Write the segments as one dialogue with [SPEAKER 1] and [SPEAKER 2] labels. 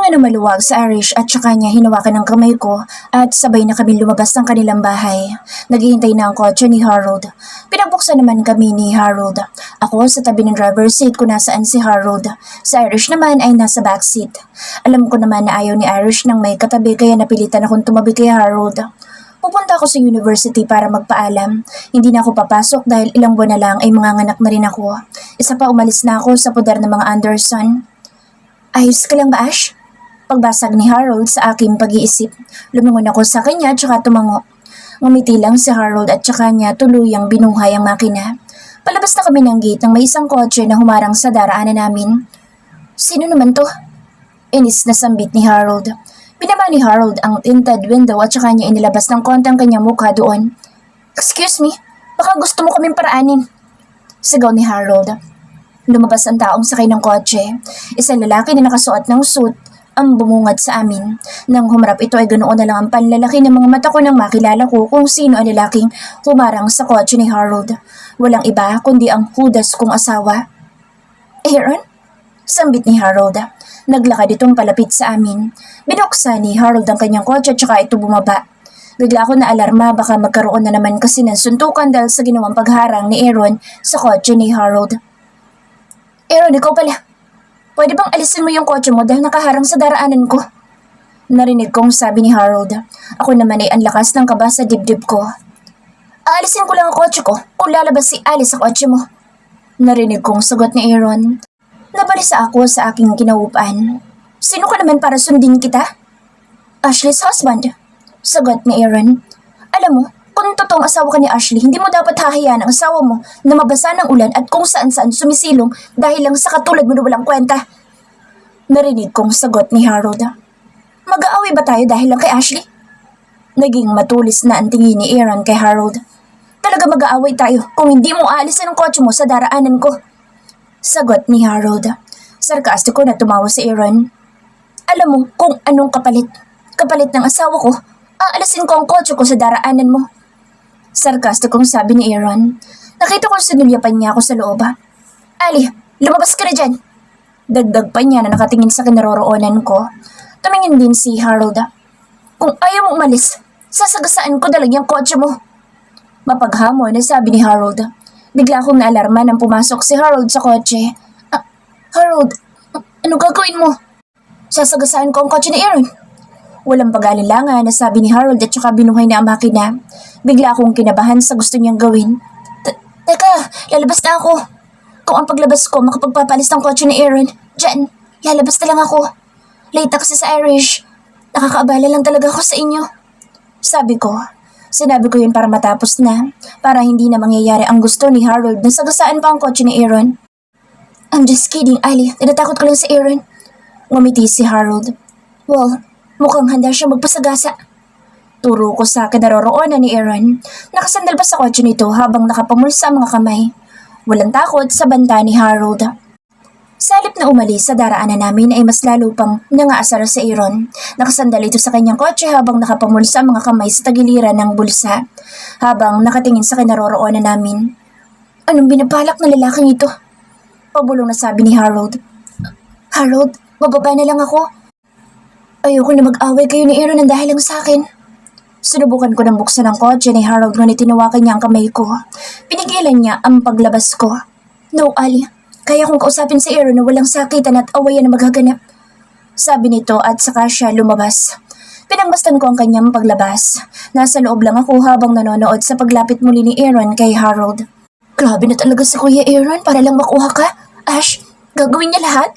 [SPEAKER 1] Huminga ng maluwag sa Irish at saka niya hinawakan ng kamay ko at sabay na kami lumabas ng kanilang bahay. Naghihintay na ang kotse ni Harold. Pinagbuksan naman kami ni Harold. Ako sa tabi ng driver's seat kung nasaan si Harold. Si Irish naman ay nasa backseat. Alam ko naman na ayaw ni Irish ng may katabi kaya napilitan akong tumabi kay Harold. Pupunta ako sa university para magpaalam. Hindi na ako papasok dahil ilang buwan na lang ay manganganak na rin ako. Isa pa umalis na ako sa poder ng mga Anderson. Ayos ka lang ba, Ash? Pagbasag ni Harold sa aking pag-iisip, lumingon ako sa kanya at saka tumango. Ngumiti lang si Harold at saka niya tuluyang binuhay ang makina. Palabas na kami ng gate nang may isang kotse na humarang sa daraanan namin. Sino naman to? Inis na sambit ni Harold. Binaba ni Harold ang tinted window at saka niya inilabas ng konti ang kanyang mukha doon. Excuse me, baka gusto mo kaming paraanin. Sigaw ni Harold. Lumabas ang taong sakay ng kotse. Isang lalaki na nakasuot ng suit ang bumungad sa amin. Nang humarap ito ay ganoon na lang ang panlalaki ng mga mata ko nang makilala ko kung sino ang lalaking humarang sa kotse ni Harold. Walang iba kundi ang hudas kong asawa. Aaron? Sambit ni Harold. Naglakad itong palapit sa amin. Binuksan ni Harold ang kanyang kotse at saka ito bumaba. Bigla ako na alarma baka magkaroon na naman kasi ng suntukan dahil sa ginawang pagharang ni Aaron sa kotse ni Harold. Aaron, ikaw pala. Pwede bang alisin mo yung kotse mo dahil nakaharang sa daraanan ko? Narinig kong sabi ni Harold. Ako naman ay ang lakas ng kaba sa dibdib ko. Aalisin ko lang ang kotse ko kung lalabas si Alice sa kotse mo. Narinig kong sagot ni Aaron. Nabalisa ako sa aking kinaupan. Sino ka naman para sundin kita? Ashley's husband. Sagot ni Aaron. Alam mo, kung totoong asawa ka ni Ashley, hindi mo dapat hahayaan ang asawa mo na mabasa ng ulan at kung saan-saan sumisilong dahil lang sa katulad mo na walang kwenta. Narinig kong sagot ni Harold. Mag-aaway ba tayo dahil lang kay Ashley? Naging matulis na ang tingin ni Aaron kay Harold. Talaga mag-aaway tayo kung hindi mo aalisin ang kotse mo sa daraanan ko. Sagot ni Harold. Sarkastiko na tumawa si Aaron. Alam mo kung anong kapalit. Kapalit ng asawa ko, aalisin ko ang kotse ko sa daraanan mo. Sarkastikong sabi ni Aaron. Nakita kong sinulyapan niya ako sa loob. Ali, lumabas ka na dyan. Dagdag pa niya na nakatingin sa kinaroroonan ko. Tumingin din si Harold. Kung ayaw mo umalis, sasagasaan ko dalag yung kotse mo. Mapaghamon na sabi ni Harold. Bigla akong naalarma nang pumasok si Harold sa kotse. Harold, ano gagawin mo? Sasagasaan ko ang kotse ni Aaron. Walang pag-alilangan na sabi ni Harold at saka binuhay na ang makina. Bigla akong kinabahan sa gusto niyang gawin. Teka, lalabas na ako. Kung ang paglabas ko makapagpapalis ng kotse ni Aaron, dyan, lalabas na lang ako. Late kasi sa Irish. Nakakaabala lang talaga ako sa inyo. Sabi ko. Sinabi ko yun para matapos na, para hindi na mangyayari ang gusto ni Harold na sagasaan pa ang kotse ni Aaron. I'm just kidding, Ali. Tinatakot ko lang si Aaron. Ngumiti si Harold. Well, mukhang handa siya magpasagasa. Turo ko sa kinaroroonan ni Aaron. Nakasandal pa sa kotse nito habang nakapamulsa ang mga kamay. Walang takot sa banta ni Harold. Sa halip na umalis sa daraanan namin ay mas lalo pang nangaasar sa Aaron. Nakasandal ito sa kanyang kotse habang nakapamulsa ang mga kamay sa tagiliran ng bulsa. Habang nakatingin sa kinaroroonan namin. Anong binabalak na lalaking ito? Pabulong na sabi ni Harold. Harold, bababa na lang ako. Ayoko na mag-away kayo ni Aaron ng dahil lang sa akin. Sinubukan ko ng buksan ang kotse ni Harold ngunit tinawakan niya ang kamay ko. Pinigilan niya ang paglabas ko. No, Ali. Kaya kong kausapin si Aaron na walang sakitan at awayan na maghaganap. Sabi nito at saka siya lumabas. Pinangmastan ko ang kanyang paglabas. Nasa loob lang ako habang nanonood sa paglapit muli ni Aaron kay Harold. Grabe na talaga si Kuya Aaron para lang makuha ka. Ash, gagawin niya lahat?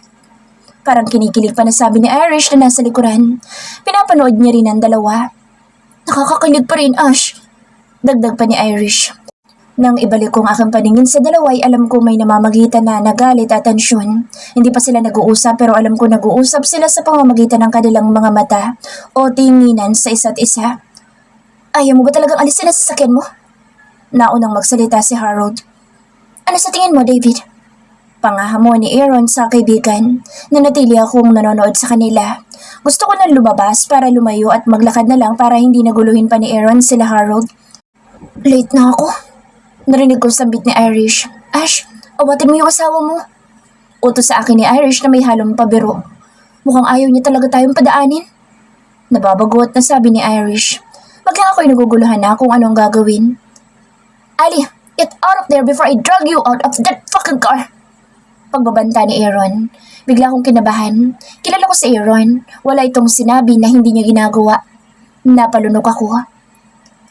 [SPEAKER 1] Parang kinikilig pa na sabi ni Irish na nasa likuran. Pinapanood niya rin ang dalawa. Nakakakilig pa rin, Ash. Dagdag pa ni Irish. Nang ibalik kong aking paningin sa dalawa ay alam ko may namamagitan na nagalit at tensyon. Hindi pa sila nag-uusap pero alam ko nag-uusap sila sa pamamagitan ng kanilang mga mata o tinginan sa isa't isa. Ayaw mo ba talagang alisin ang sasakyan mo? Naunang magsalita si Harold. Ano sa tingin mo, David? Pangahamon ni Aaron sa kaibigan. Nanatili akong nanonood sa kanila. Gusto ko na lumabas para lumayo at maglakad na lang para hindi naguluhin pa ni Aaron sila Harold. Late na ako. Narinig ko sambit ni Irish. Ash, awatin mo yung asawa mo. Utos sa akin ni Irish na may halong pabiro. Mukhang ayaw niya talaga tayong padaanin. Nababagot na sabi ni Irish. Biglang ako'y naguguluhan na kung anong gagawin. Ali, get out of there before I drag you out of that fucking car! Pagbabanta ni Aaron. Bigla akong kinabahan. Kilala ko si Aaron. Wala itong sinabi na hindi niya ginagawa. Napalunok ako.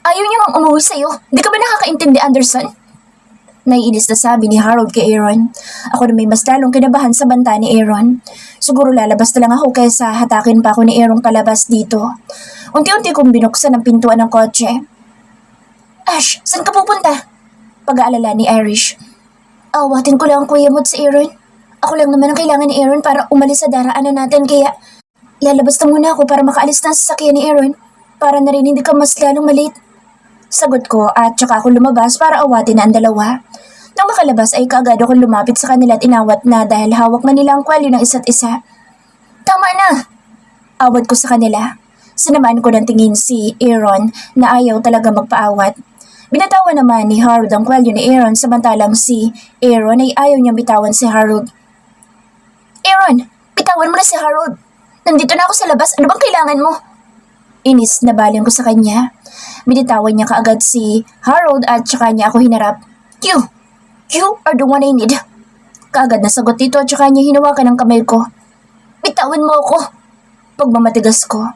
[SPEAKER 1] Ayaw niya mang umuwi sa'yo. Di ka ba nakakaintindi, Anderson? Naiinis na sabi ni Harold kay Aaron. Ako na may mas lalong kinabahan sa banta ni Aaron. Siguro lalabas na lang ako kaysa hatakin pa ako ni Aaron palabas dito. Unti-unti kong binuksan ang pintuan ng kotse. Ash, saan ka pupunta? Pag-aalala ni Irish. Awatin ko lang ang kuya mo si Aaron. Ako lang naman ang kailangan ni Aaron para umalis sa daraanan natin kaya lalabas na muna ako para makaalis na sa sasakyan ni Aaron para na rin hindi ka mas lalong malate. Sagot ko at tsaka ako lumabas para awatin na ang dalawa. Nang makalabas ay kaagad ako lumapit sa kanila at inawat na dahil hawak na nila ang kwelyo ng isa't isa. Tama na! Awat ko sa kanila. Sinamaan ko ng tingin si Aaron na ayaw talaga magpaawat. Binatawan naman ni Harold ang kwelyo ni Aaron samantalang si Aaron ay ayaw niyang bitawan si Harold. Aaron, bitawan mo na si Harold. Nandito na ako sa labas. Ano bang kailangan mo? Inis na baling ko sa kanya. Binitawan niya kaagad si Harold at tsaka niya ako hinarap. You are the one I need. Kaagad na sagot dito at tsaka niya hinawakan ang kamay ko. Bitawan mo ako. Pagmamatigas ko.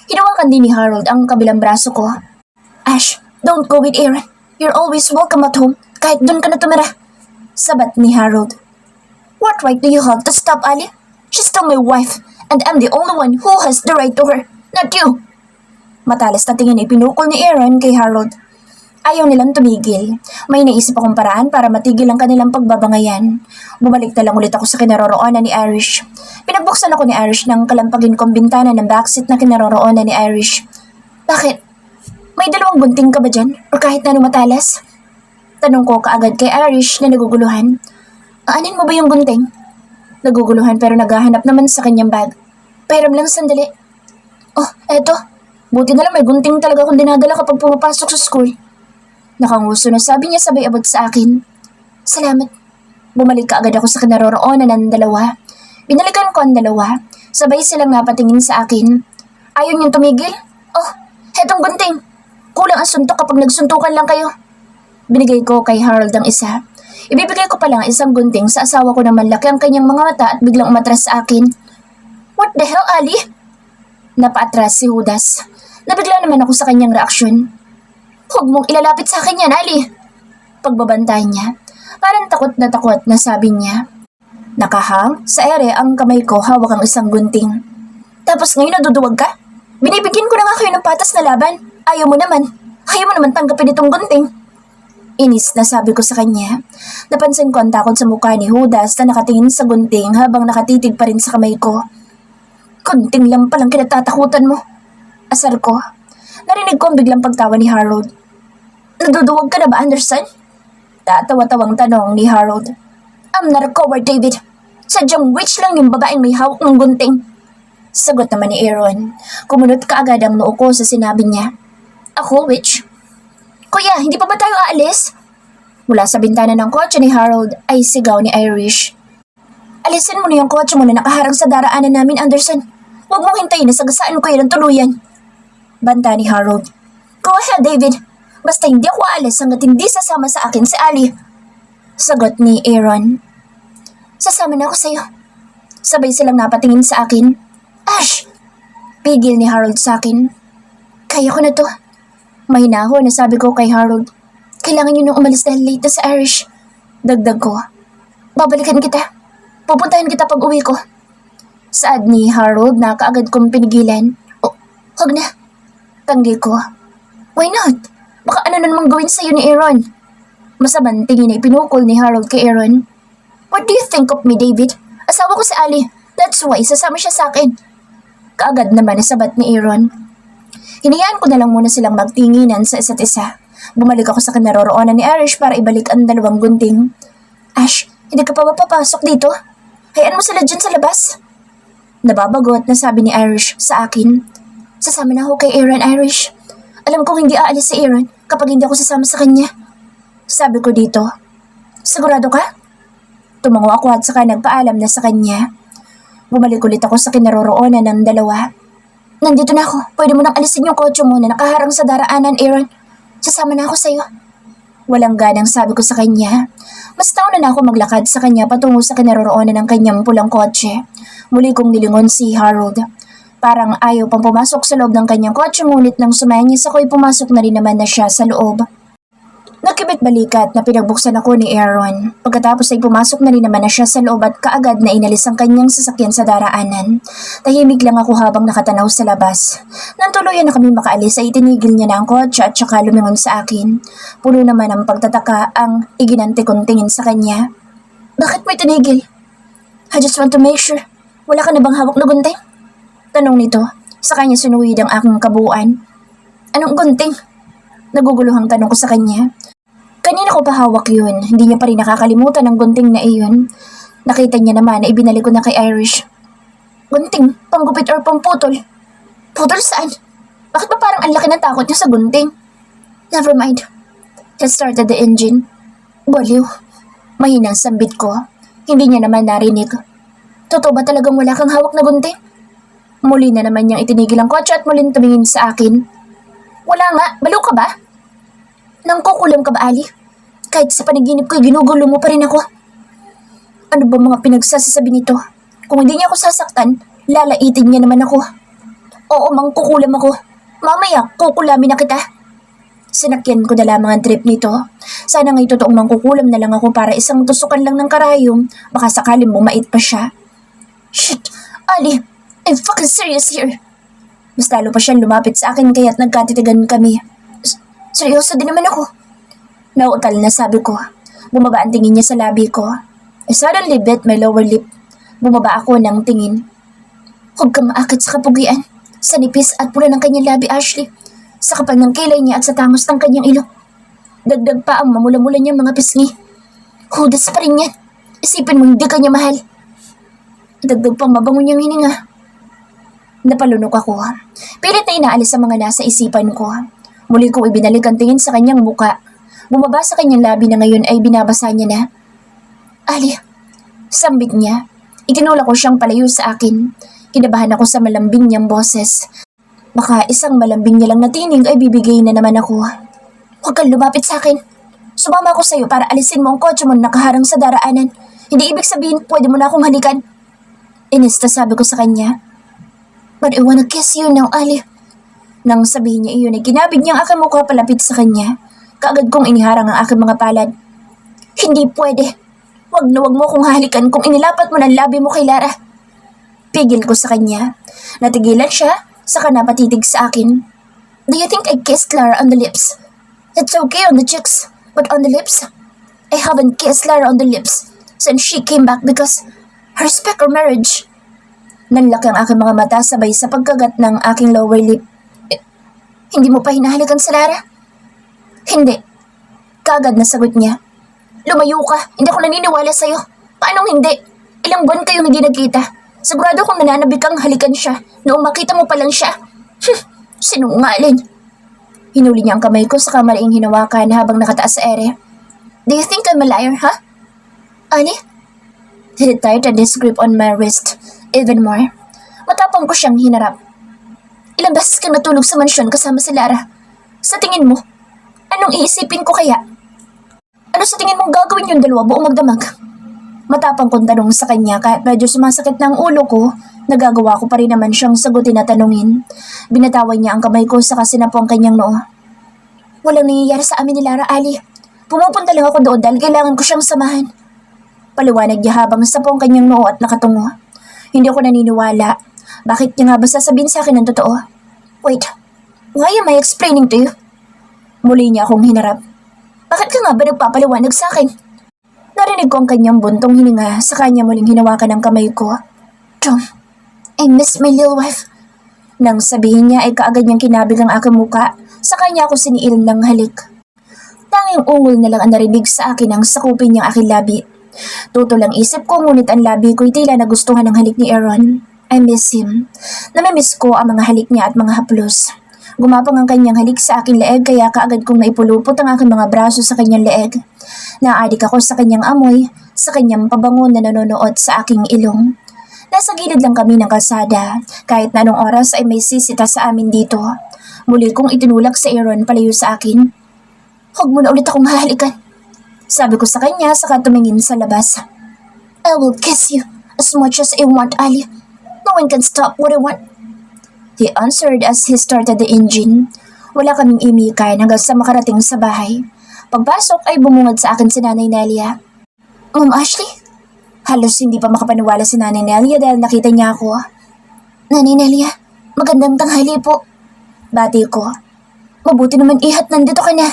[SPEAKER 1] Hinawakan din ni Harold ang kabilang braso ko. Ash, don't go with Aaron. You're always welcome at home kahit doon ka na tumira. Sabat ni Harold. What right do you have to stop Ali? She's still my wife and I'm the only one who has the right to her, not you. Matalas na tingin ay pinukol ni Aaron kay Harold. Ayaw nilang tumigil. May naisip akong paraan para matigil ang kanilang pagbabangayan. Bumalik na lang ulit ako sa kinaroroonan ni Irish. Pinagbuksan ako ni Irish ng kalampagin kong bintana ng backseat na kinaroroonan ni Irish. Bakit? May dalawang gunting ka ba dyan? O kahit na matalas? Tanong ko kaagad kay Irish na naguguluhan. Aanin mo ba yung gunting? Naguguluhan pero naghahanap naman sa kanyang bag. Pairam lang sandali. Oh, eto. Buti na lang may gunting talaga akong dinadala kapag pumapasok sa school. Nakanguso na sabi niya sabay abot sa akin. Salamat. Bumalik ka agad ako sa kinaroroonan ng dalawa. Binalikan ko ang dalawa. Sabay silang napatingin sa akin. Ayaw niyong tumigil? Oh, hetong gunting. Kulang ang suntok kapag nagsuntukan lang kayo. Binigay ko kay Harold ang isa. Ibibigay ko pa lang isang gunting sa asawa ko na malaki ang kanyang mga mata at biglang umatras sa akin. What the hell, Ali? Napaatras si Judas. Nabigla naman ako sa kanyang reaksyon. Huwag mong ilalapit sa akin yan, Ali. Pagbabantay niya, parang takot na sabi niya. Nakahang sa ere ang kamay ko hawak ang isang gunting. Tapos ngayon naduduwag ka? Binibigyan ko na nga kayo ng patas na laban. Ayaw mo naman tanggapin itong gunting. Inis na sabi ko sa kanya. Napansin ko ang takot sa mukha ni Judas na nakatingin sa gunting habang nakatitig pa rin sa kamay ko. Gunting lang palang kinatatakutan mo. Asar ko. Narinig ko ang biglang pagtawa ni Harold. Naduduwag ka na ba, Anderson? Tatawa-tawang tanong ni Harold. I'm not a coward, David. Sadyang witch lang yung babaeng may hawak ng gunting. Sagot naman ni Aaron. Kumunot kaagad ang noo ko sa sinabi niya. Ako, witch? Kuya, hindi pa ba tayo aalis? Mula sa bintana ng kotse ni Harold ay sigaw ni Irish. Alisin mo na yung kotse mo na nakaharang sa daraanan namin, Anderson. Huwag mong hintayin na sagasaan ko yan ng tuluyan. Banta ni Harold. Go ahead, David. Basta hindi ako aalis hanggat hindi sasama sa akin si Ali. Sagot ni Aaron. Sasama na ako sa'yo. Sabay silang napatingin sa akin. Ash! Pigil ni Harold sa akin. Kaya ko na to. Mahinaho na sabi ko kay Harold. Kailangan niyo nang umalis dahil late na sa Irish. Dagdag ko. Babalikan kita. Pupuntahan kita pag uwi ko. Saad ni Harold na kaagad kong pinigilan. Oh, huwag na. Tanggi ko. Why not? Baka ano na namang gawin sa'yo ni Aaron? Masamang tingin ay pinukol ni Harold kay Aaron. What do you think of me, David? Asawa ko si Ali. That's why sasama siya sa akin. Kaagad naman nasabat ni Aaron. Hinayaan ko na lang muna silang magtinginan sa isa't isa. Bumalik ako sa kinaroroonan ni Irish para ibalik ang dalawang gunting. Ash, hindi ka pa ba papasok dito? Hayaan mo sila dyan sa labas. Nababagot na sabi ni Irish sa akin. Sasama na ako kay Aaron, Irish. Alam kong hindi aalis si Aaron kapag hindi ako sasama sa kanya. Sabi ko dito. Sigurado ka? Tumango ako at saka nagpaalam na sa kanya. Bumalik ulit ako sa kinaroroonan ng dalawa. Nandito na ako. Pwede mo nang alisin yung kotse mo na nakaharang sa daraanan, Aaron. Sasama na ako sa'yo. Walang ganang sabi ko sa kanya. Mas nauna na ako maglakad sa kanya patungo sa kinaroroonan ng kanyang pulang kotse. Muli kong nilingon si Harold. Parang ayaw pang pumasok sa loob ng kanyang kotse ngunit nang sumayangis ako'y pumasok na rin naman na siya sa loob. Nagkibit balikat na pinagbuksan ako ni Aaron. Pagkatapos ay pumasok na rin naman na siya sa loob at kaagad na inalis ang kanyang sasakyan sa daraanan. Tahimik lang ako habang nakatanaw sa labas. Nang tuluyan na kami makaalis ay itinigil niya na ang kotse at saka lumingon sa akin. Puno naman ang pagtataka ang iginante kong tingin sa kanya. Bakit mo itinigil? I just want to make sure. Wala ka na bang hawak na gunting? Tanong nito. Sa kanya sinuwid ang aking kabuuan. Anong gunting? Naguguluhang tanong ko sa kanya. Kanina ko pa hawak yun, hindi niya pa rin nakakalimutan ang gunting na iyon. Nakita niya naman na ibinalik ko na kay Irish. Gunting? Panggupit or pamputol? Putol saan? Bakit ba parang ang laki ng takot niya sa gunting? Never mind. He started the engine. Baliw. Mahinang sambit ko. Hindi niya naman narinig. Totoo ba talagang wala kang hawak na gunting? Muli na naman niyang itinigil ang kotse at muling tumingin sa akin. Wala nga, baliw ka ba? Nang kukulam ka ba, Ali? Kahit sa panaginip ko'y ginugulo mo pa rin ako. Ano ba mga pinagsasasabi nito? Kung hindi niya ako sasaktan, lalaitin niya naman ako. Oo, mangkukulam ako. Mamaya, kukulamin na kita. Sinakyan ko na lamang ang trip nito. Sana nga'y totoong mangkukulam na lang ako para isang tusukan lang ng karayom. Baka sakaling bumait pa siya. Shit, Ali, I'm fucking serious here. Mas lalo pa siyang lumapit sa akin kaya't nagkatitigan kami. Seryoso din naman ako. Nautal na sabi ko. Bumaba ang tingin niya sa labi ko. I suddenly bit my lower lip. Bumaba ako ng tingin. Huwag kang maakit sa kapugian. Sa nipis at pula ng kanyang labi, Ashley. Sa kapal ng kilay niya at sa tangos ng kanyang ilong. Dagdag pa ang mamula-mula niyang mga pisngi. Hudas pa rin yan. Isipin mo hindi kanya mahal. Dagdag pang mabango niyang hininga. Napalunok ako. Pilit na inaalis ang mga nasa isipan ko. Muli kong ibinalik ang tingin sa kanyang muka. Bumaba sa kanyang labi na ngayon ay binabasa niya na. Ali, sambit niya. Ikinula ko siyang palayo sa akin. Kinabahan ako sa malambing niyang boses. Baka isang malambing niya lang na tinig ay bibigay na naman ako. Huwag kang lumapit sa akin. Sumama ako sa'yo para alisin mo ang kotse mo na nakaharang sa daraanan. Hindi ibig sabihin pwede mo na akong halikan. Inis na sabi ko sa kanya. But I wanna kiss you now, Ali. Nang sabihin niya iyon ay kinabig niya ang aking mukha palapit sa kanya. Kaagad kong iniharang ang aking mga palad. Hindi pwede. Wag na wag mo akong halikan kung inilapat mo ng labi mo kay Lara. Pigil ko sa kanya. Natigilan siya, saka napatitig sa akin. Do you think I kissed Lara on the lips? It's okay on the cheeks, but on the lips? I haven't kissed Lara on the lips since she came back because her respect or marriage. Nanlaki ang aking mga mata sabay sa pagkagat ng aking lower lip. Hindi mo pa hinahalikan sa Lara? Hindi. Kaagad na sagot niya. Lumayo ka. Hindi ako naniniwala sa'yo. Paanong hindi? Ilang buwan kayong hindi nagkita. Sigurado kong nananabik kang halikan siya. Noong makita mo pa lang siya. Sinungaling. Hinuli niya ang kamay ko sa kamalaing hinawakan habang nakataas sa ere. Do you think I'm a liar, ha? Ali? He tightened his grip on my wrist even more. Matapang ko siyang hinarap. Ilang beses kang natulog sa mansyon kasama si Lara. Sa tingin mo, anong iisipin ko kaya? Ano sa tingin mong gagawin yung dalawa buong magdamag? Matapang kong tanong sa kanya kahit medyo sumasakit na ang ulo ko, nagagawa ko pa rin naman siyang sagutin at tanungin. Binatawan niya ang kamay ko sa kasinapo ang kanyang noo. Walang nangyayari sa amin ni Lara, Ali. Pumupunta lang ako doon dahil kailangan ko siyang samahan. Paliwanag niya habang sapo ang kanyang noo at nakatungo. Hindi ako naniniwala. Bakit niya nga ba sasabihin sa akin ng totoo? Wait, why am I explaining to you? Muli niya akong hinarap. Bakit ka nga ba nagpapaliwanag sa akin? Narinig ko ang kanyang buntong hininga sa kanya muling hinawakan ang kamay ko. Tom, I miss my little wife. Nang sabihin niya ay kaagad niyang kinabig ang aking muka, sa kanya ako siniil ng halik. Tanging ungol na lang ang narinig sa akin ang sakupin niyang aking labi. Tutol ang isip ko ngunit ang labi ko'y tila nagustuhan ng halik ni Aaron. I miss him. Namimiss ko ang mga halik niya at mga haplos. Gumapang ang kanyang halik sa aking leeg kaya kaagad kong naipulupot ang aking mga braso sa kanyang leeg. Naadik ako sa kanyang amoy, sa kanyang pabango na nanonood sa aking ilong. Nasa gilid lang kami ng kalsada, kahit na anong oras ay may sisita sa amin dito. Muli kong itinulak si Aaron palayo sa akin. Huwag mo na ulit akong hahalikan. Sabi ko sa kanya saka tumingin sa labas. I will kiss you as much as I want, Ali. No one can stop what I want. He answered as he started the engine. Wala kaming imikan hanggang sa makarating sa bahay. Pagpasok ay bumungad sa akin si Nanay Nelia. Ma'am Ashley? Halos hindi pa makapaniwala si Nanay Nelia dahil nakita niya ako. Nanay Nelia, magandang tanghali po. Bati ko. Mabuti naman ihat nandito ka na.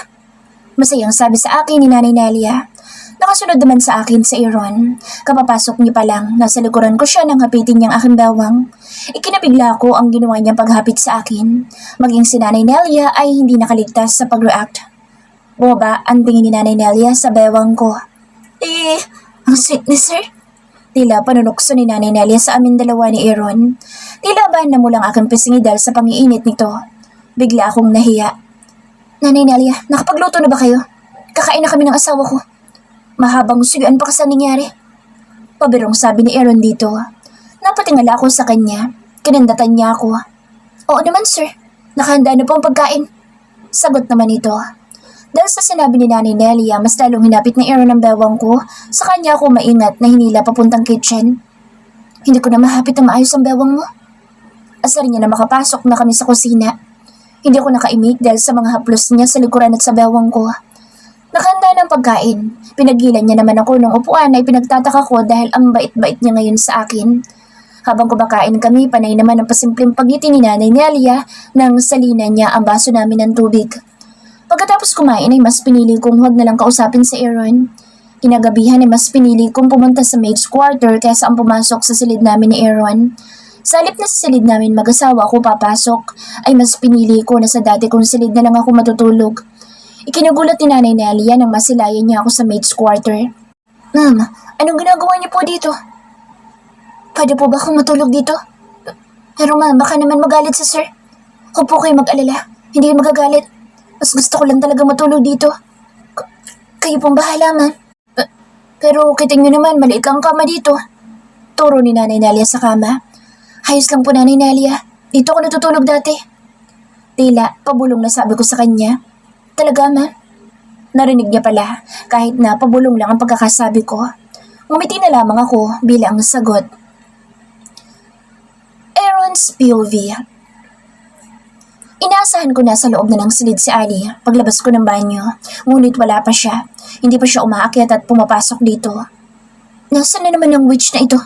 [SPEAKER 1] Masayang sabi sa akin ni Nanay Nelia. Nakasunod naman sa akin si Aaron. Kapapasok niya pa lang, nasa likuran ko siya nang hapitin niyang aking bawang. Ikinabigla ko ang ginawa niyang paghapit sa akin. Maging si Nanay Nelia ay hindi nakaligtas sa pag-react. Bumaba ang tingin ni Nanay Nelia sa bewang ko. Ang sweet ni sir. Tila panunokso ni Nanay Nelia sa amin dalawa ni Aaron. Tila ba namulang aking pisingi dahil sa pangiinit nito. Bigla akong nahiya. Nanay Nelia, nakapagluto na ba kayo? Kakain na kami ng asawa ko. Mahabang suyuan pa kasi nangyari. Pabirong sabi ni Aaron dito. Napatingala ako sa kanya. Kinandatan niya ako. Oo naman sir, nakahanda na po ang pagkain. Sagot naman ito. Dahil sa sinabi ni Nanay Nelia, mas lalong hinapit ni Aaron ang bewang ko, sa kanya ako maingat na hinila papuntang kitchen. Hindi ko na mahapit na maayos ang bewang mo. Asar niya na makapasok na kami sa kusina. Hindi ako nakaimik dahil sa mga haplos niya sa likuran at sa bewang ko. Nakahanda ng pagkain. Pinagilan niya naman ako ng upuan ay pinagtataka ko dahil ang bait-bait niya ngayon sa akin. Habang kumakain kami, panay naman ang pasimpleng pagngiti ni Nanay Nelia nang salina niya ang baso namin ng tubig. Pagkatapos kumain ay mas pinili kong huwag na lang kausapin si Aaron. Kinagabihan ay mas pinili kong pumunta sa maid's quarter kaysa ang pumasok sa silid namin ni Aaron. Sa halip na sa silid namin mag-asawa ako papasok, ay mas pinili ko na sa dati kong silid na lang ako matutulog. Ikinagulat ni Nanay Nelia nang masilayan niya ako sa maid's quarter. Ma'am, anong ginagawa niyo po dito? Pwede po ba akong matulog dito? Pero ma'am, baka naman magalit sa sir. Huwag po kayo mag-alala, hindi kayo magagalit. Mas gusto ko lang talaga matulog dito. Kayo pong bahala, ma'am. Pero kiting niyo naman, maliit lang kama dito. Turo ni Nanay Nelia sa kama. Hayos lang po Nanay Nelia, dito ako natutulog dati. Tila, pabulong na sabi ko sa kanya. Talaga, ma? Narinig niya pala, kahit na pabulong lang ang pagkakasabi ko. Ngumiti na lamang ako bilang sagot. Aaron's POV. Inaasahan ko na sa loob na ng silid si Ali paglabas ko ng banyo, ngunit wala pa siya. Hindi pa siya umaakyat at pumapasok dito. Nasaan na naman ang witch na ito?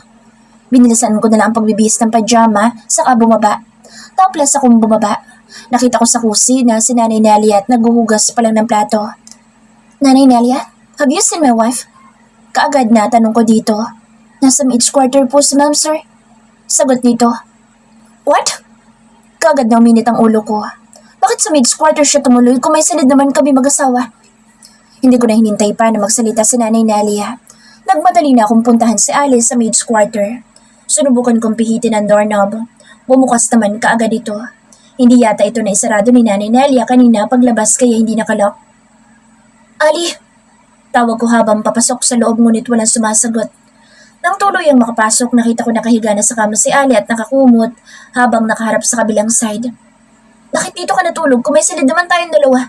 [SPEAKER 1] Binilisan ko na lang ang pagbibihis ng pajama, saka bumaba. Tapos akong bumaba. Nakita ko sa kusi na si Nanay Nelia at naghuhugas pa lang ng plato. Nanay Nelia, have you seen my wife? Kaagad na tanong ko dito. Nasa maid's quarter po si ma'am, sir. Sagot nito. What? Kaagad na uminit ang ulo ko. Bakit sa maid's quarter siya tumuloy kung may silid naman kami mag-asawa? Hindi ko na hinintay pa na magsalita si Nanay Nelia. Nagmadali na akong puntahan si Alice sa maid's quarter. Sunubukan kong pihitin ang doorknob. Bumukas naman kaagad ito. Hindi yata ito na isarado ni Nanay Nelia kanina paglabas kaya hindi nakalock. Ali! Tawag ko habang papasok sa loob ngunit walang sumasagot. Nang tuloy ang makapasok, nakita ko nakahiga na sa kama si Ali at nakakumot habang nakaharap sa kabilang side. Bakit dito ka natulog kung may silid naman tayong dalawa?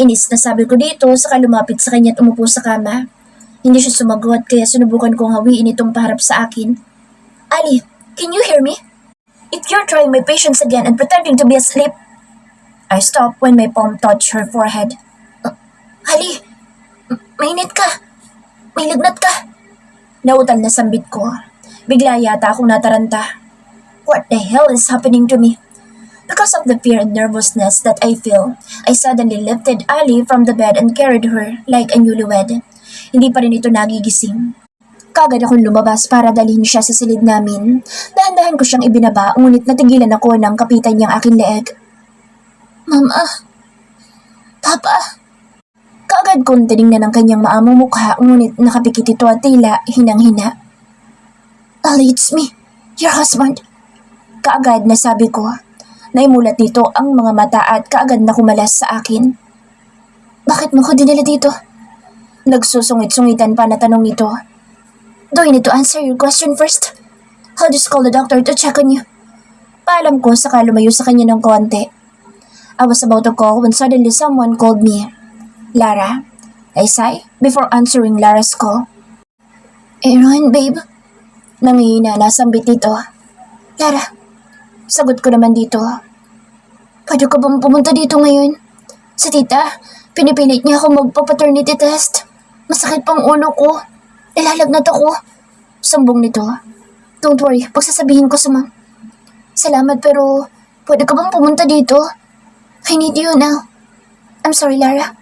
[SPEAKER 1] Inis na sabi ko dito saka lumapit sa kanya at umupo sa kama. Hindi siya sumagot kaya sunubukan kong hawiin itong paharap sa akin. Ali, can you hear me? If you're trying my patience again and pretending to be asleep. I stopped when my palm touched her forehead. Ali, mainit ka. May lagnat ka. Nautal na sambit ko. Bigla yata akong nataranta. What the hell is happening to me? Because of the fear and nervousness that I feel, I suddenly lifted Ali from the bed and carried her like a newlywed. Hindi pa rin ito nagigising. Kagad akong lumabas para dalhin siya sa silid namin. Dahan-dahan ko siyang ibinaba, ngunit natigilan ako ng kapitan niyang aking leeg. Mama. Papa. Kaagad kong tinignan ang kanyang maamong mukha, ngunit nakapikit ito at tila hinang-hina. Ali, it's me, your husband. Kaagad na sabi ko. Naimulat nito ang mga mata at kaagad na kumalas sa akin. Bakit mo ko dinala dito? Nagsusungit-sungitan pa na tanong nito. Do you need to answer your question first? I'll just call the doctor to check on you. Paalam ko saka lumayo sa kanya ng konti. I was about to call when suddenly someone called me. Lara? I sighed before answering Lara's call. Aaron, babe. Nangihina na sambit dito. Lara, sagot ko naman dito. Pwede ka bang pumunta dito ngayon? Sa tita, pinipilit niya ako magpa-paternity test. Masakit pang ulo ko. Ilalagnat ako. Sambong nito. Don't worry, pagsasabihin ko sa ma'am. Salamat pero pwede ka bang pumunta dito? I need you now. I'm sorry, Lara.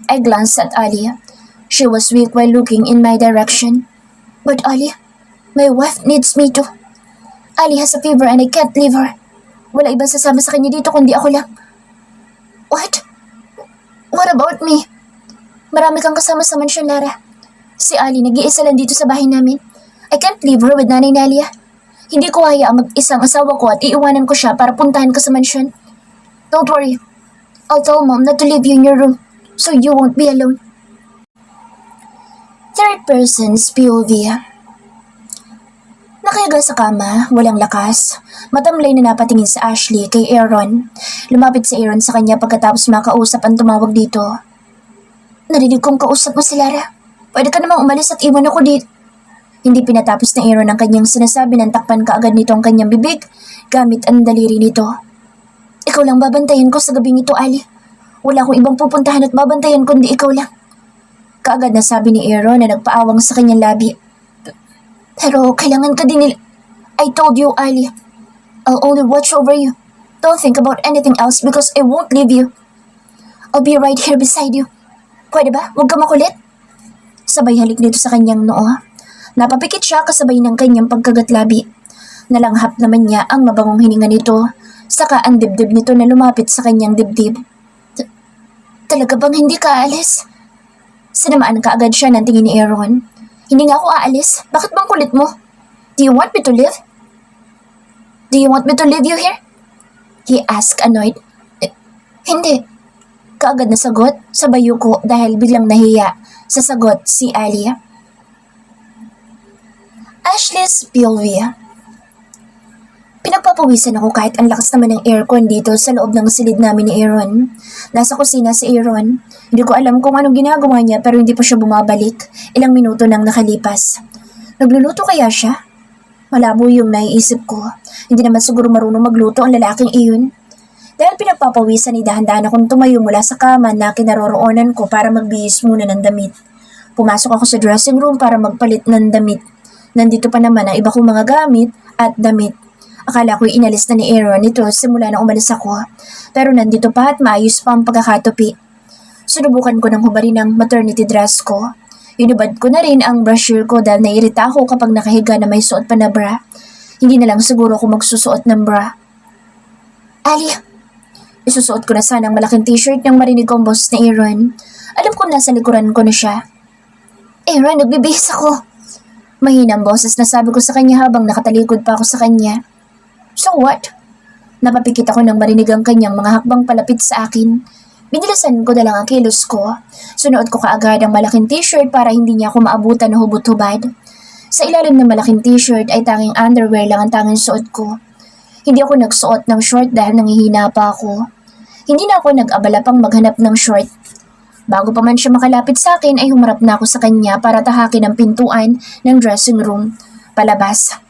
[SPEAKER 1] I glanced at Ali. She was weak while looking in my direction. But Ali, my wife needs me too. Ali has a fever and I can't leave her. Wala ibang sasama sa kanya dito kundi ako lang. What? What about me? Marami kang kasama sa mansyon, Lara. Si Ali nag-iisa lang dito sa bahay namin. I can't leave her with Nanay Nalia. Hindi ko hayaan mag-isang asawa ko at iiwanan ko siya para puntahan ka sa mansyon. Don't worry. I'll tell Mom not to leave you in your room so you won't be alone. Third person's POV. Nakahiga sa kama, walang lakas. Matamlay na napatingin sa Ashley kay Aaron. Lumapit si Aaron sa kanya pagkatapos makausap ang tumawag dito. Narinig kong kausap mo si Lara. Pwede ka namang umalis at iwan ako dito. Hindi pinatapos ni Aaron ang kanyang sinasabi nang takpan kaagad nito ang kanyang bibig gamit ang daliri nito. Ikaw lang babantayan ko sa gabing ito, Ali. Wala akong ibang pupuntahan at babantayan kundi ikaw lang. Kaagad na sabi ni Aaron na nagpaawang sa kanyang labi. Pero kailangan ka din nila. I told you, Ali. I'll only watch over you. Don't think about anything else because I won't leave you. I'll be right here beside you. Pwede ba? Huwag ka makulit. Sabay halik nito sa kanyang noo. Napapikit siya kasabay ng kanyang pagkagatlabi. Nalanghap naman niya ang mabangong hininga nito. Saka ang dibdib nito na lumapit sa kanyang dibdib. Talaga bang hindi ka aalis? Sinamaan kaagad siya ng tingin ni Aaron. Hindi nga ako aalis. Bakit bang kulit mo? Do you want me to leave? Do you want me to leave you here? He asked annoyed. Hindi. Kaagad na sagot, sabay yuko dahil biglang nahiya sa sagot si Ali. Ashley's POV. Pinagpapawisan ako kahit ang lakas naman ng aircon dito sa loob ng silid namin ni Aaron. Nasa kusina si Aaron. Hindi ko alam kung anong ginagawa niya pero hindi pa siya bumabalik. Ilang minuto nang nakalipas. Nagluluto kaya siya? Malabo yung naiisip ko. Hindi naman siguro marunong magluto ang lalaking iyon. Dahil pinagpapawisan ni dahan-dahan akong tumayo mula sa kama na kinaroroonan ko para magbihis muna ng damit. Pumasok ako sa dressing room para magpalit ng damit. Nandito pa naman ang iba kong mga gamit at damit. Akala ko'y inalis na ni Aaron ito simula na umalis ako. Pero nandito pa at maayos pa ang pagkakatupi. Sinubukan ko ng hubarin ang maternity dress ko. Inubad ko na rin ang brasher ko dahil naiirita ako kapag nakahiga na may suot pa na bra. Hindi na lang siguro ako magsusuot ng bra. Ali, isusuot ko na sana ang malaking t-shirt nang marinig ko ang boses ni Aaron. Alam ko nasa likuran ko na siya. Aaron, nagbibihis ako. Mahinang boses na sabi ko sa kanya habang nakatalikod pa ako sa kanya. So what? Napapikit ako nang marinig ang kanyang mga hakbang palapit sa akin. Binilasan ko na lang ang kilos ko. Sunuot ko kaagad ang malaking t-shirt para hindi niya ako maabutan na hubot-hubad. Sa ilalim ng malaking t-shirt ay tanging underwear lang ang tanging suot ko. Hindi ako nagsuot ng short dahil nangihina pa ako. Hindi na ako nag-abala pang maghanap ng short. Bago pa man siya makalapit sa akin ay humarap na ako sa kanya para tahakin ang pintuan ng dressing room. Palabas.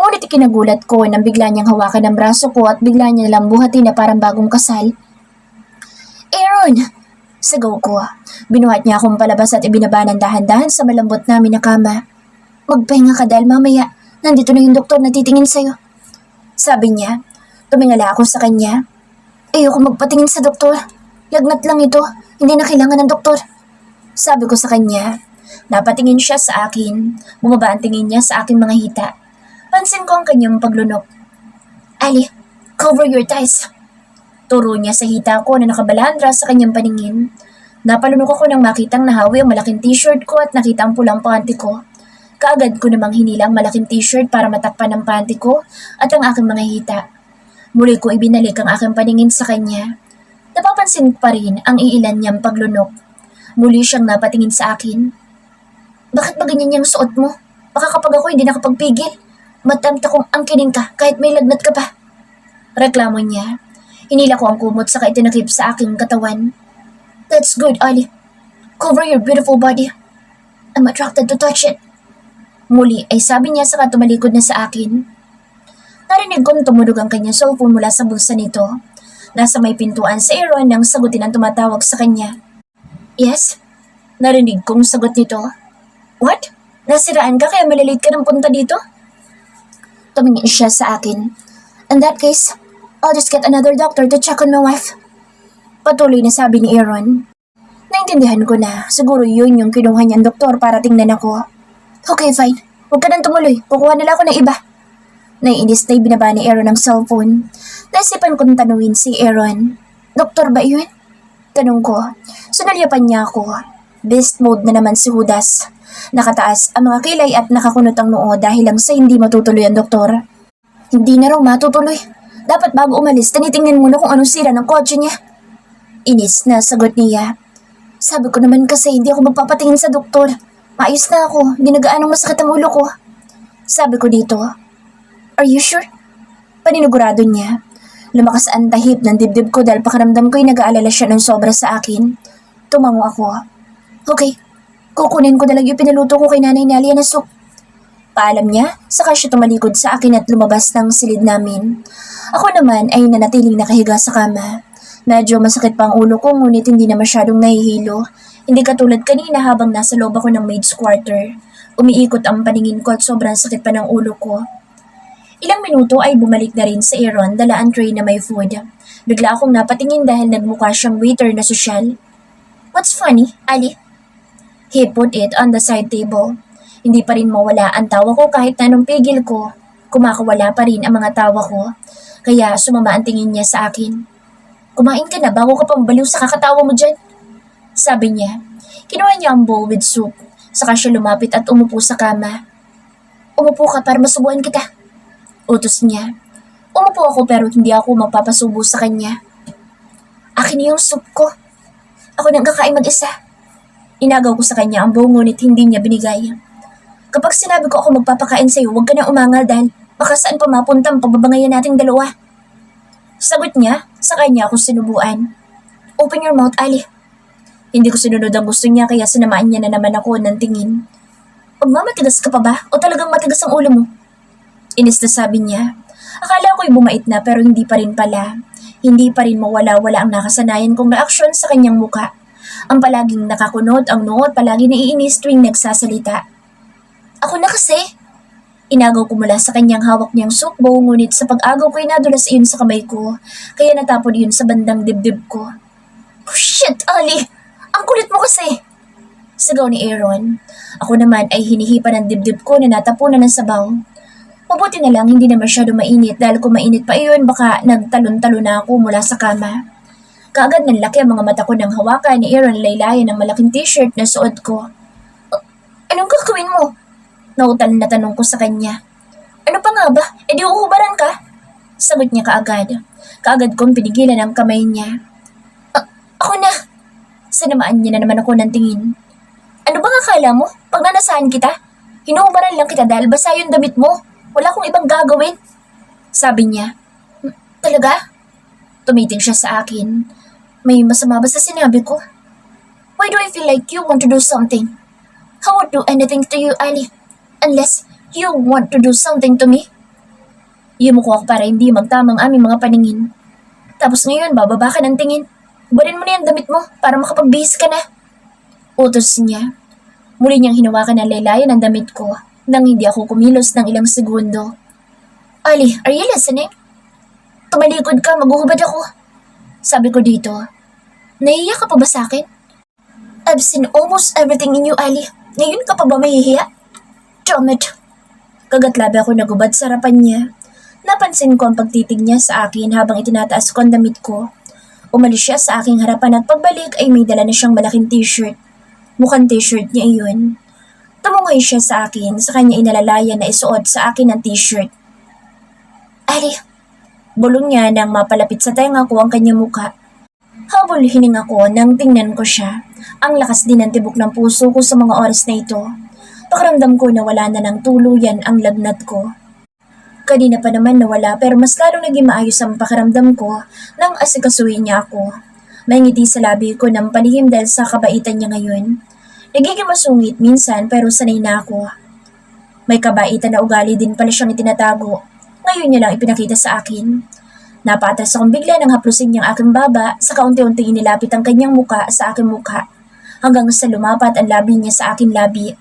[SPEAKER 1] Ngunit ikinagulat ko nang bigla niyang hawakan ang braso ko at bigla niya nalang buhatin na parang bagong kasal. Aaron! Sigaw ko. Binuhat niya akong palabas at ibinaba ng dahan-dahan sa malambot namin na kama. Magpahinga ka dahil mamaya, nandito na yung doktor na titingin sa'yo. Sabi niya. Tumingala ako sa kanya. Ayoko magpatingin sa doktor. Lagnat lang ito. Hindi na kailangan ng doktor. Sabi ko sa kanya. Napatingin siya sa akin. Bumaba ang tingin niya sa aking mga hita. Pansin ko ang kanyang paglunok. Ali, cover your thighs. Turo niya sa hita ko na nakabalandra sa kanyang paningin. Napalunok ako nang makitang nahawi ang malaking t-shirt ko at nakita ang pulang panty ko. Kaagad ko namang hinilang malaking t-shirt para matakpan ang panty ko at ang aking mga hita. Muli ko ibinalik ang aking paningin sa kanya. Napapansin pa rin ang iilan niyang paglunok. Muli siyang napatingin sa akin. Bakit ba ganyan yung suot mo? Baka kapag ako hindi nakapagpigil. Matamta kong angkinin ka kahit may lagnat ka pa. Reklamo niya. Hinila ko ang kumot sa itinakip sa aking katawan. That's good, Ali. Cover your beautiful body. I'm attracted to touch it. Muli ay sabi niya saka tumalikod na sa akin. Narinig kong tumulog ang kanyang cellphone mula sa bulsa nito. Nasa may pintuan si Aaron nang sagutin ang tumatawag sa kanya. Yes? Narinig kong sagot nito. What? Nasiraan ka kaya malilate ka ng punta dito? Tumingin siya sa akin. In that case, I'll just get another doctor to check on my wife. Patuloy na sabi ni Aaron. Naintindihan ko na, siguro yun yung kinuha niyang doktor para tingnan ako. Okay, fine. Huwag ka nang tumuloy. Kukuha nila ako ng iba. Naiinis na ibinaba ni Aaron ang cellphone. Naisipan kong tanungin si Aaron. Doktor ba yun? Tanong ko. Sunalyapan niya ako. Beast mode na naman si Judas. Nakataas ang mga kilay at nakakunot ang noo dahil lang sa hindi matutuloy ang doktor. Hindi na raw matutuloy. Dapat bago umalis, tinitingnan muna kung anong sira ng kotse niya. Inis na sagot niya. Sabi ko naman kasi hindi ako magpapatingin sa doktor. Maayos na ako, hindi na gaanong masakit ang ulo ko. Sabi ko dito. Are you sure? Paninigurado niya. Lumakas ang tahip ng dibdib ko dahil pakiramdam ko'y nag-aalala siya ng sobra sa akin. Tumango ako. Okay, kukunin ko na lang yung pinaluto ko kay Nanay Nelia na soup. Paalam niya, saka siya tumalikod sa akin at lumabas ng silid namin. Ako naman ay nanatiling nakahiga sa kama. Medyo masakit pa ang ulo ko ngunit hindi na masyadong nahihilo. Hindi katulad kanina habang nasa loob ako ng maid's quarter. Umiikot ang paningin ko at sobrang sakit pa ng ulo ko. Ilang minuto ay bumalik na rin si Aaron dala ang tray na may food. Bigla akong napatingin dahil nagmukha siyang waiter na sosyal. What's funny, Ali? He put it on the side table. Hindi pa rin mawala ang tawa ko kahit na nung pigil ko. Kumakawala pa rin ang mga tawa ko. Kaya sumama ang tingin niya sa akin. Kumain ka na bago ka pang baliw sa kakatawa mo dyan. Sabi niya. Kinuha niya ang bowl with soup. Saka siya lumapit at umupo sa kama. Umupo ka para masubuan kita. Utos niya. Umupo ako pero hindi ako magpapasubo sa kanya. Akin yung soup ko. Ako nang kakain mag-isa. Inagaw ko sa kanya ang buong ngunit hindi niya binigay. Kapag sinabi ko ako magpapakain sa'yo, huwag ka na umangal dahil baka saan pa mapunta ang pagbabangayan nating dalawa. Sagot niya, sa kanya ako sinubuan. Open your mouth, Ali. Hindi ko sinunod ang gusto niya kaya sinamaan niya na naman ako ng tingin. Magmamatigas ka pa ba o talagang matigas ang ulo mo? Inis na sabi niya. Akala ko'y bumait na pero hindi pa rin pala. Hindi pa rin mawala-wala ang nakasanayan kong reaksyon sa kanyang muka. Ang palaging nakakunot ang noo at palagi naiinis tuwing nagsasalita. Ako na kasi. Inagaw ko mula sa kanyang hawak niyang soup bowl ngunit sa pag-agaw ko'y nadulas iyon sa kamay ko. Kaya natapon iyon sa bandang dibdib ko. Oh shit, Ali! Ang kulit mo kasi! Sigaw ni Aaron. Ako naman ay hinihipan ng dibdib ko na natapunan ng sabaw. Mabuti na lang hindi na masyado mainit dahil kung mainit pa iyon baka nagtalon-talon na ako mula sa kama. Kaagad nanlaki ang mga mata ko nang hawakan ni Aaron laylayan ng malaking t-shirt na suot ko. Anong gagawin mo? Nautal na tanong ko sa kanya. Ano pa nga ba? E di uubaran ka? Sagot niya kaagad. Kaagad kong pinigilan ang kamay niya. Ako na. Sinamaan niya na naman ako ng tingin. Ano bang akala mo? Pag nanasahan kita, hinuubaran lang kita dahil basa yung damit mo. Wala akong ibang gagawin. Sabi niya. Talaga? Tumiting siya sa akin. May masama ba sa sinabi ko? Why do I feel like you want to do something? I won't do anything to you, Ali. Unless you want to do something to me. Yumuko ako para hindi magtamang aming mga paningin. Tapos ngayon, bababa ka ng tingin. Hubarin mo na yung damit mo para makapagbihis ka na. Utos niya. Muli niyang hinawakan ang laylayan ng damit ko nang hindi ako kumilos ng ilang segundo. Ali, are you listening? Tumalikod ka, maghuhubad ako. Sabi ko dito. Nahihiya ka pa ba sa akin? I've seen almost everything in you, Ali. Ngayon ka pa ba mahihiya? Damn it. Kagatlabi ako nagubad sa harapan niya. Napansin ko ang pagtitig niya sa akin habang itinataas ko ang damit ko. Umalis siya sa aking harapan at pagbalik ay may dala na siyang malaking t-shirt. Mukhang t-shirt niya iyon. Tumungay siya sa akin, sa kanya inalalayan na isuot sa akin ang t-shirt. Ali, bulong niya nang mapalapit sa tenga ko ang kanyang muka. Habol hininga ko nang tingnan ko siya. Ang lakas din ng tibok ng puso ko sa mga oras na ito. Pakiramdam ko na wala na ng tuluyan ang lagnat ko. Kanina pa naman nawala pero mas lalong naging maayos ang pakiramdam ko nang asikasuhin niya ako. May ngiti sa labi ko ng palihim dahil sa kabaitan niya ngayon. Nagiging masungit minsan pero sanay na ako. May kabaitan na ugali din pala siyang itinatago. Ngayon niya lang ipinakita sa akin. Napaatras akong bigla nang haplusin niyang aking baba sa kaunti-unting inilapit ang kanyang muka sa aking mukha hanggang sa lumapat ang labi niya sa aking labi.